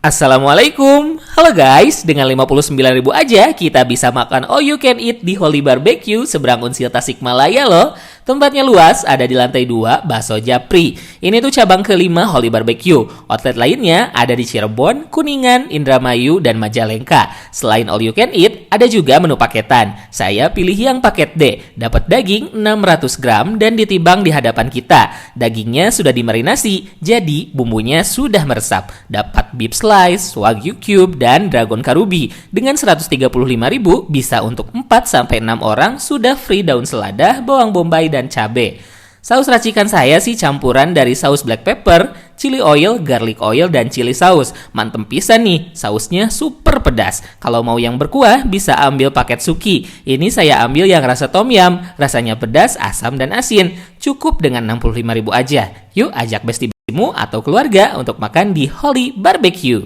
Assalamualaikum. Halo guys, dengan 59.000 aja kita bisa makan all you can eat di Holy Barbecue seberang Unsil Tasikmalaya loh. Tempatnya luas, ada di lantai 2, Bakso Japri. Ini tuh cabang kelima Holy Barbecue. Outlet lainnya ada di Cirebon, Kuningan, Indramayu, dan Majalengka. Selain all you can eat, ada juga menu paketan. Saya pilih yang paket D. Dapat daging 600 gram dan ditimbang di hadapan kita. Dagingnya sudah dimarinasi, jadi bumbunya sudah meresap. Dapat beef slice, wagyu cube, dan dragon karubi. Dengan 135.000 bisa untuk 4-6 orang, sudah free daun selada, bawang bombay, dan cabai. Saus racikan saya sih campuran dari saus black pepper, chili oil, garlic oil, dan chili saus. Mantep pisan nih, sausnya super pedas. Kalau mau yang berkuah, bisa ambil paket suki. Ini saya ambil yang rasa tom yum, rasanya pedas, asam, dan asin. Cukup dengan 65.000 aja. Yuk ajak bestimu atau keluarga untuk makan di Holy Barbecue.